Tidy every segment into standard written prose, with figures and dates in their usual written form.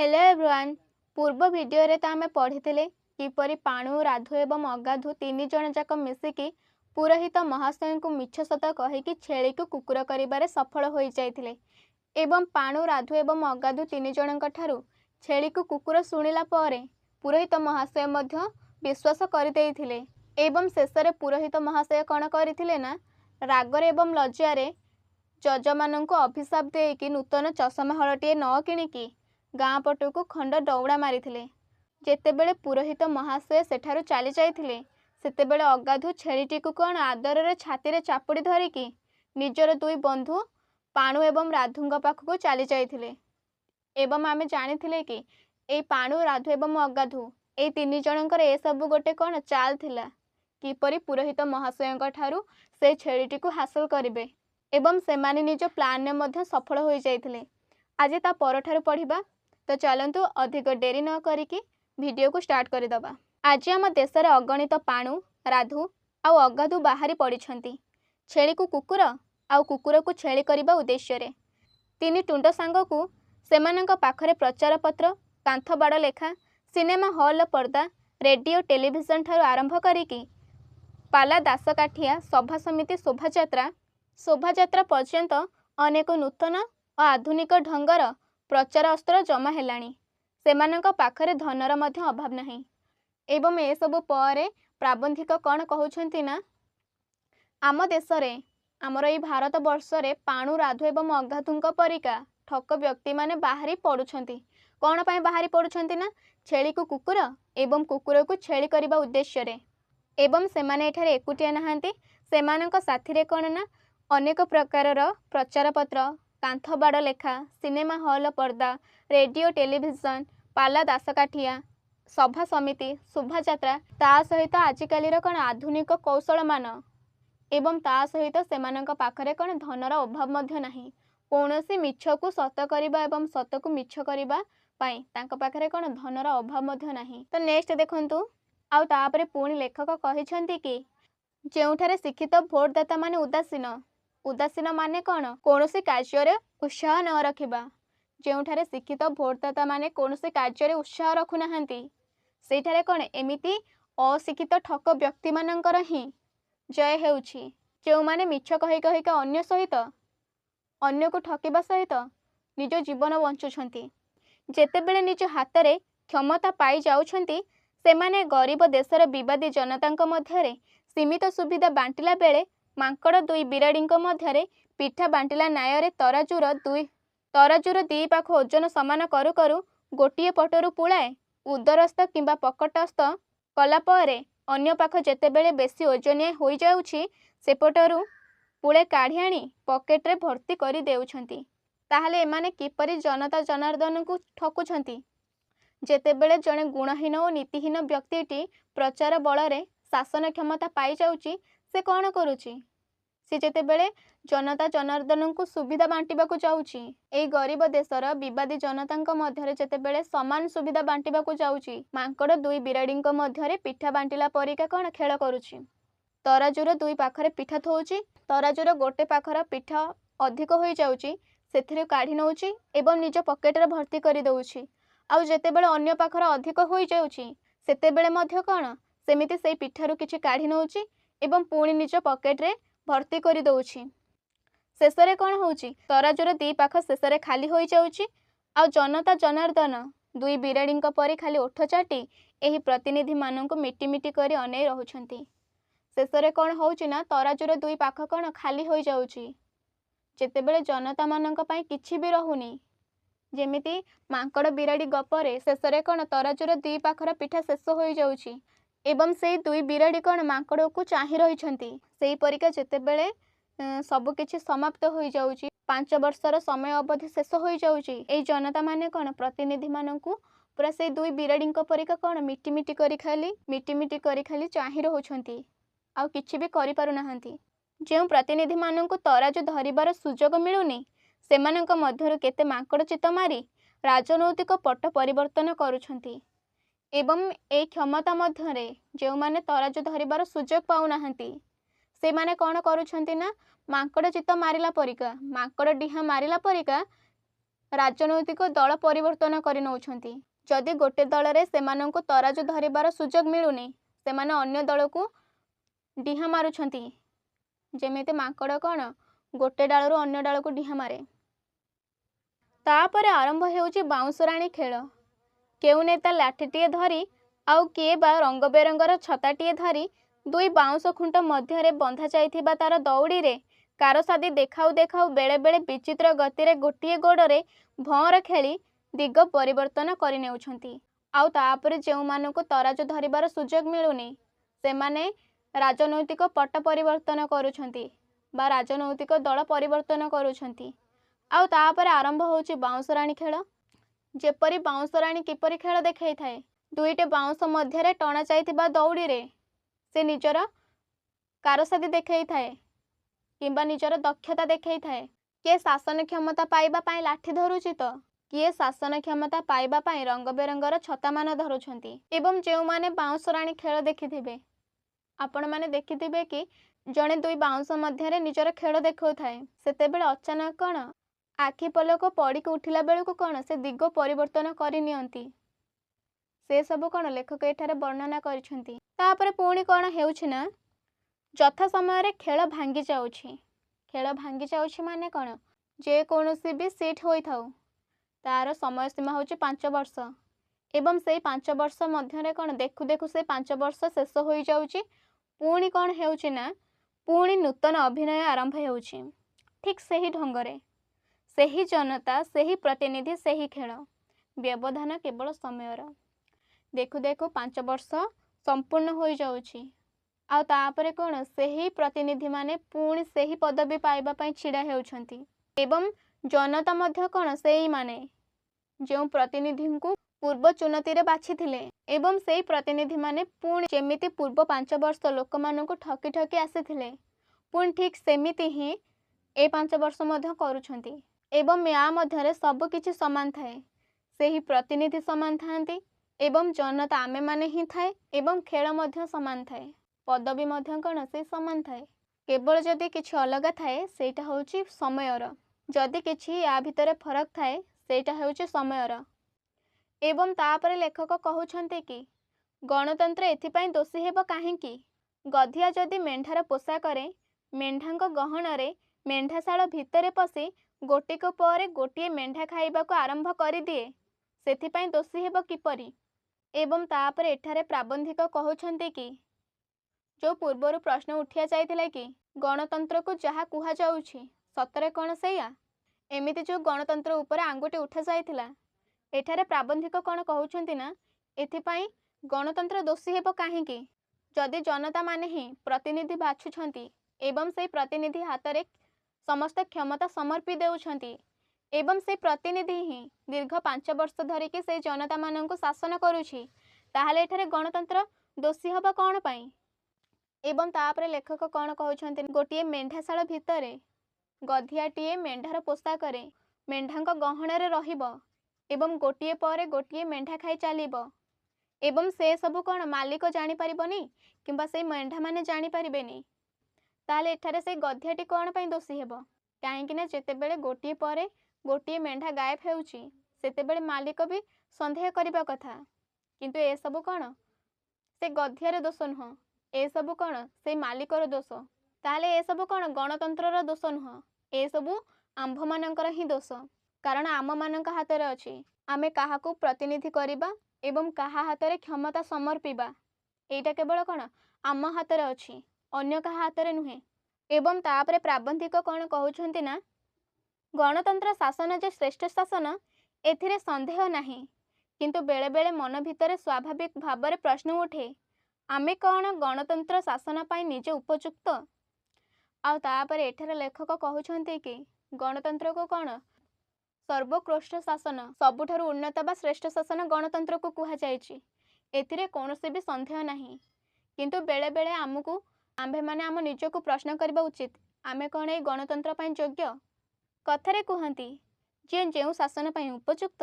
Hello everyone. पूर्व video रे तो आमे पढ़िथिले किपरि पाणु राधु एवं अगाधु तीन जण जाक मिसिकी पुरोहित महाशय को मिछ सत कहिकी छेली को कुकुर करिबारे सफल होई जाइथिले एवं पाणु राधु एवं अगाधु तीन जनक ठारू छेली को कुकुर शुणिला परे पुरोहित महाशय मध्य विश्वास करिदेइथिले एवं शेषरे पुरोहित महाशय कण करिथिले ना रागरे एवं लज्जारे जजमानंको अभिशाप देकी नूतन चषमा हलटिए न किणिकी गाँ पटकू खंड दौड़ा मारिथिले। जेतेबेले पुरोहित महाशय सेठारु चली जाइथिले सेतेबेले अगाधु छेलीटी को कौन आदर रे छाती रे चापुड़ी धरिकी निजर दुई बंधु पाणु एवं राधुंग पाखकू चली जाइथिले एवं आमे जानिथिले कि ए पाणु राधु एवं अगाधु ए तीन जनकर ए सब गोटे कौन चाल थिला किपरि पुरोहित महाशयंक ठारू से छेलीटी को हासिल करिवे एवं सेमाने निज प्लान ने मध्य सफल होई जाइथिले। आज ता परठारु पढ़िबा तो चलतु अधिक डेरी न करिकी वीडियो को स्टार्ट करदबा। आज आम देश में अगणित पाणु राधु आउ अगाधु बाहरी पड़िछंती छेली को कुकुर आउ कुकुर को छेली करबा उद्देश्य रे तीन टुंड सांग को सेमानंक पाखरे प्रचार पत्र कांथ बाड़ लेखा सिनेमा हॉल पर्दा रेडियो टेलीविजन ठारू आरंभ करिकी पाला दासकाठिया सभा समिति शोभायात्रा पर्यंत अनेक नूतन और आधुनिक ढंगर प्रचार अस्त्र जमा हेलाणी सेमानंक पाखरे धनर मध्य अभाव नहीं एवं ए सब परे प्राबंधिक कौन कहउछंती ना आम देश रे आमर ए भारत वर्ष रे पाणु राधु एवं अगाधुंक परिका ठक व्यक्ति माने बाहरी पड़ुछंती कौन पाए बाहरी पड़ुछंती ना छेली को कुकुर एवं कुकुर को छेली करबा उद्देश्य रे एवं सेमाने एठारे एकुटिया नहांती सेमानंक साथी रे कौन ना अनेक प्रकारर प्रचार पत्र कांथ बाड़ लेखा सिनेमा हॉल पर्दा रेडियो टेलीविजन पाला दासकाठिया सभा समिति शोभायात्रा ता सहित आजिकालीर कौन आधुनिक कौशल मान एवं ता सहित सेमानंक पाखरे कौन धनर अभाव मध्य नहीं कौनसी मिछ को सत करिबा एवं सत को मिछ करिबा पाई तांक पाखरे कौन धनर अभाव मध्य नहीं। तो नेक्स्ट देखंतु आउ तापरे पुणी लेखक कहिछंती कि जेउठारे शिक्षित भोटदाता माने उदासीन माने कौन कौनसी कार्य उत्साह न रखिबा जेउठारे शिक्षित भोटदाता माने कौनसी कार्य उत्साह रखु नाहंती सेठारे कौन एमिति अशिक्षित ठक व्यक्ति मानकर ही जय हेउछि जो माने मिछ कहि कहि अन्य सहित अन्य को ठकिबा सहित निज जीवन बंचुछंती जेतेबेले निज हाथ रे क्षमता पाई जाउछंती सेमाने गरीब देशर विवादी जनतांक मध्यरे सीमित सुविधा बांटिला बेले मांकड़ दुई बिराड़ींक मध्यरे पिठा बांटिला न्याय तराजूर दी पाख ओजन समान करू करू गोटिए पटरू पुलाए उदरस्थ किंबा पकटस्थ कला परे अन्य पाख जेतेबेले बेसी ओजनिया होई जाउछि सेपटरू पुले काढ़ी आनी पकेट रे भर्ती करी देउछंती ताहले एमाने किपरि जनता जनार्दन को ठकुछंती जेतेबेले जणे गुणहीन और नीतिहीन व्यक्तिटी प्रचार बलरे शासन क्षमता पाई जाउछि से कौन करुछि से जेतेबेले जनता जनार्दन को सुविधा बांटिबाकू जाउछि एई गरीब देशर विवादी जनतांक मध्यरे जेतेबेले समान सुविधा बांटिबाकू जाउछि मांकड़ दुई बिराड़ींक मध्यरे पिठा बांटिला परिका कौन खेल करुछि तराजूर दुई पाखरे पिठा थोउछि तराजूर गोटे पाखर पिठा अधिक होई जाउछि सेथिरे काढ़ी नउछि एवं निज पकेट रे भर्ती करि दउछि आउ जेतेबेले अन्य पाखर अधिक होई जाउछि सेतेबेले मध्य कौन सेमिति सेई पिठारू किछि काढ़ी नउछि एवं पुणी निज पकेट रे भर्ती करि दउछि शेषरे कौन होउछि तराजूर दी पाख शेषरे खाली होई जाउछि आउ जनता जनार्दन दुई बिराड़ींक परि खाली ओठ चाटी एही प्रतिनिधि माननकु मिटी मिटी करी अनै रहुछंती शेषरे कौन होउछि ना तराजूर दुई पाख कौन खाली होई जाउछि जेतेबेले जनता माननक पई किछि भी रहुनी जेमिति मांकड़ बिराड़ी गपरे शेषरे कौन तराजूर दुई पाखर पिठा शेष होई जाउछि एवं से दुई बिराड़ी कौन मांकड़ को चाही रहिछंती सेही परिका जेतेबेले सब किछि समाप्त होई जाउछि 5 वर्षर समय अवधि शेष होई जाउछि एई जनता माने कौन प्रतिनिधि माननकु पूरा से दुई बिराड़ींक परिका कौन मिटी मिटी करी खाली चाही रहुछंती आउ किछि भी करि पारु नाहंती जेउ प्रतिनिधि माननकु तराजू धरिबार सुजोग मिलुनी सेमानंक मध्यरु केते मांकड़ चित मारी राजनैतिक पट परिवर्तन करुछंती एवं ए क्षमता मध्यरे जो माने तराजू धरिबार सुजोग पाउ नाहंती से माने कौन करुछंती ना मांकड़ चित मारिला परिका मांकड़ डिहा मारिला परिका राजनैतिक दल परिवर्तन कर नौछंती। जदि गोटे दलरे सेमानंकु तराजू धरिबार सुजोग मिलुनी सेमाने अन्य दल को डिहा मारुछंती। जेमिति माकड़ कौन गोटे डालरू अन्य डाल को डिहा मारे। तापरे आरंभ हेउची बाउंसराणी खेल। केउ नेता लाठीटीए धरी आउ किए बा रंग बेरंगर छताटीए धरी दुई बाउंस खुंट मध्यरे बंधा जाइथिबा तार दौड़ी रे कारसादी देखाउ देखाउ बेले बेले विचित्र गतिरे गोटिए गोड़रे भौर खेली दिग परिवर्तन करि नेउछंती। आउ तापरे जेउ मानकु तराजू धरिबार सुजोग मिलुनी सेमाने राजनैतिक पट परिवर्तन करुछंती बा राजनैतिक दल परिवर्तन करुछंती। आउ तापरे आरंभ होउची बाउंसराणी खेल। जेपरी बाउंसराणी किपरि खेल देखाई थाए दुईटे बाउंस मध्यरे टणा जाइथिबा दौड़ी रे से निजर कारसादी देखाई थाए किंबा निजर दक्षता देखाई थाए। किए शासन क्षमता पाइबा पाई लाठी धरुची तो किए शासन क्षमता पाइबा पाई रंग बेरंगर छता मान धरुछंती। एवं जेउ माने बाउंसराणी खेल देखिथिबे आपण माने देखिथिबे कि जणे दुई बाउंस मध्यरे निजर खेल देखौ थाए सेतेबेले अचानक कौन आखि पलक पड़ी उठिला बेलू कौन से दिग परिवर्तन करि नियंती। से सब कौन लेखक एठारे वर्णना करिसेंती। तापरे पुणी कौन हेउछि ना यथा समय रे खेल भांगी जाउछि। खेल भांगी जाउछि माने कौन जे कोनोसी भी सीट होई थाउ तार समय सीमा होछि 5 वर्ष एवं से 5 वर्ष मध्यरे कौन देखु देखु से 5 वर्ष शेष होई जाउछि। पुणी कौन हेउछि ना पुणी नूतन अभिनय आरंभ हेउछि। ठीक सही ढंगरे सही जनता सही प्रतिनिधि सही खेल व्यवधान केवल समयर देखु देखु 5 वर्ष संपूर्ण हो जाउछि। आउ तापरे कौन सही प्रतिनिधि माने पुणी सही पदवी पाइबा पई छिड़ा हेउछंती। एवं जनता मध्य कौन सेही माने जो प्रतिनिधि को पूर्व चुनती रे बाछि थिले एवं सेही प्रतिनिधि माने पुणी जेमिति पूर्व 5 वर्ष लोक मानकु ठकी ठकी आसीथिले पुणी ठीक सेमिति ही ए 5 वर्ष मध्य करूछंती। एवं या मध्यरे सब किछि समान थाए सेही प्रतिनिधि समान थांती एवं जनता आमे माने ही थाए एवं खेल मध्य समान थाए पदवी मध्य कौन से समान थाए। केवल जदि किछि अलग थाए सेटा होउछि समयर जदि किछि या भितरे फरक थाए सेटा होउछि समयर। एवं तापरे लेखक कहउछंती कि गणतंत्र एथिपाई दोषी हेबो काहेकि गधिया जदि मेंढार पोषाकरे मेंढांक गहणरे मेंढाशाଳ भितरे पशि गोटिक पर गोटिए मेंढा खाइबाको आरंभ करि दिए सेथिपाई दोषी हेबो किपरि। एवं तापरे एठारे प्राबंधिक कहउछंती कि जो पूर्वरु प्रश्न उठिया जाइथिला कि गणतंत्र को जहा कुहा जाउछि सतरे कौन सेया एमिति जो गणतंत्र उपरे आंगुठी उठा जाइथिला एठारे प्राबंधिक कौन कहउछंती ना एथिपाई गणतंत्र दोषी हेबो काहेकि जदि जनता माने ही प्रतिनिधि बाछुछंती एवं से प्रतिनिधि हातरे समस्त क्षमता समर्पी देउछंती एवं से प्रतिनिधि ही दीर्घ 5 वर्ष धरिकी से जनता मानंकु शासन करुछि ताहाले एठारे गणतंत्र दोषी हबा कौन पाई। एवं तापरे लेखक कौन कहउछंती गोटिए मेंढाशाଳ भितरे गधियाटीए मेंढार पोषाकरे मेंढांक गहणरे रहिबो एवं गोटिए पर गोटिए मेंढा खाई चलिबो एवं से सब कौन मालिक जानी परिबनी किंबा से मेंढा माने जानी परिबेनी ताले एठारे से गधियाटी कौन पाई दोषी हेबो काहेकि ना जेतेबेले गोटिए पर गोटिए मेंढा गायब हेउची सेतेबेले मालिक भी संदेह करिबा कथा किंतु ए सब कौन से गधियार दोष नुह ए सब कौन से मालिकर दोष ताले ए सब कौन गणतंत्रर दोष नुह ए सब आंभ मानकर ही दोष कारण आम मानक हातरे अछि आमे काहाकू प्रतिनिधि करिबा एवं काहा हातरे क्षमता समर्पिबा एटा केवल कौन आम हातरे अछि अन्य काहा हातरे नुहे। एवं तापरे प्राबंधिक कौन कहउछंती ना गणतंत्र शासन जे श्रेष्ठ शासन एथिरे संदेह नाही किंतु बेले बेले मन भितरे स्वाभाविक भाबरे प्रश्न उठे आमे कौन गणतंत्र शासन पाई निजे उपयुक्त। आउ तापरे एठारे लेखक कहउछंती कि गणतंत्र को कौन सर्वोत्कृष्ट शासन सबुठारु उन्नत बा श्रेष्ठ शासन गणतंत्र को कुहा जायछि एथिरे कोनोसी भी संदेह नाही किंतु बेले बेले आमको आम्भे माने आम निजको प्रश्न करबा उचित आमे कौन ए गणतंत्र पाई योग्य। कथारे कहती जे जो शासन पाई उपयुक्त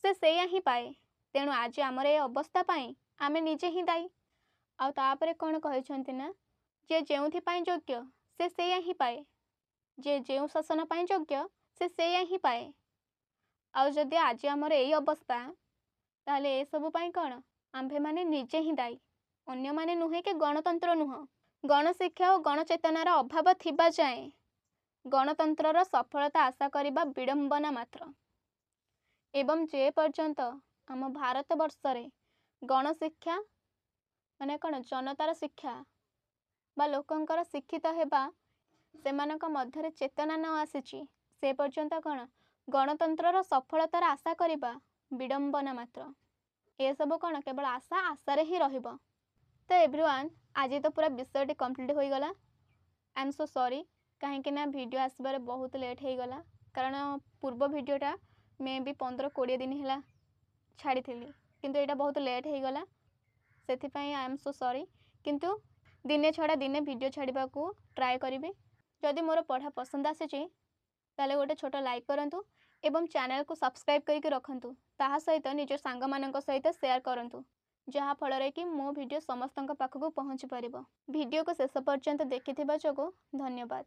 से सेया ही पाए तेणु आज आमर ए अवस्था पाई आमे निजे ही दायी। आउ तापरे कौन कहते ना जे जो पाई योग्य से सेया ही पाए जे जो शासन पाई योग्य से सेया ही पाए। ଆଉ ଯଦି ଆଜି ଆମର ଏଇ ଅବସ୍ଥା ତାହେଲେ ଏସବୁ ପାଇଁ କ'ଣ ଆମ୍ଭେମାନେ ନିଜେ ହିଁ ଦାୟୀ, ଅନ୍ୟମାନେ ନୁହେଁ କି ଗଣତନ୍ତ୍ର ନୁହଁ। ଗଣଶିକ୍ଷା ଓ ଗଣଚେତନାର ଅଭାବ ଥିବା ଯାଏଁ ଗଣତନ୍ତ୍ରର ସଫଳତା ଆଶା କରିବା ବିଡ଼ମ୍ବନା ମାତ୍ର। ଏବଂ ଯେ ପର୍ଯ୍ୟନ୍ତ ଆମ ଭାରତବର୍ଷରେ ଗଣଶିକ୍ଷା ମାନେ କ'ଣ ଜନତାର ଶିକ୍ଷା ବା ଲୋକଙ୍କର ଶିକ୍ଷିତ ହେବା ସେମାନଙ୍କ ମଧ୍ୟରେ ଚେତନା ନ ଆସିଛି ସେ ପର୍ଯ୍ୟନ୍ତ କ'ଣ ଗଣତନ୍ତ୍ରର ସଫଳତାର ଆଶା କରିବା ବିଡ଼ମ୍ବନା ମାତ୍ର। ଏସବୁ କ'ଣ କେବଳ ଆଶାରେ ହିଁ ରହିବ। ତ ଏଭ୍ରିୱାନ୍, ଆଜି ତ ପୁରା ବିଷୟଟି କମ୍ପ୍ଲିଟ୍ ହୋଇଗଲା। ଆଇ ଏମ୍ ସୋ ସରି, କାହିଁକି ନା ଭିଡ଼ିଓ ଆସିବାରେ ବହୁତ ଲେଟ୍ ହେଇଗଲା, କାରଣ ପୂର୍ବ ଭିଡ଼ିଓଟା ମେ ବି 15-20 ଦିନ ହେଲା ଛାଡ଼ିଥିଲି, କିନ୍ତୁ ଏଇଟା ବହୁତ ଲେଟ୍ ହେଇଗଲା, ସେଥିପାଇଁ ଆଇ ଏମ୍ ସୋ ସରି। କିନ୍ତୁ ଦିନେ ଛଡ଼ା ଦିନେ ଭିଡ଼ିଓ ଛାଡ଼ିବାକୁ ଟ୍ରାଏ କରିବି। ଯଦି ମୋର ପଢ଼ା ପସନ୍ଦ ଆସିଛି ତାହେଲେ ଗୋଟେ ଛୋଟ ଲାଇକ୍ କରନ୍ତୁ ଏବଂ ଚ୍ୟାନେଲକୁ ସବସ୍କ୍ରାଇବ୍ କରିକି ରଖନ୍ତୁ। ତାହା ସହିତ ନିଜ ସାଙ୍ଗମାନଙ୍କ ସହିତ ସେୟାର କରନ୍ତୁ, ଯାହାଫଳରେ କି ମୋ ଭିଡ଼ିଓ ସମସ୍ତଙ୍କ ପାଖକୁ ପହଞ୍ଚି ପାରିବ। ଭିଡ଼ିଓକୁ ଶେଷ ପର୍ଯ୍ୟନ୍ତ ଦେଖିଥିବା ଯୋଗୁଁ ଧନ୍ୟବାଦ।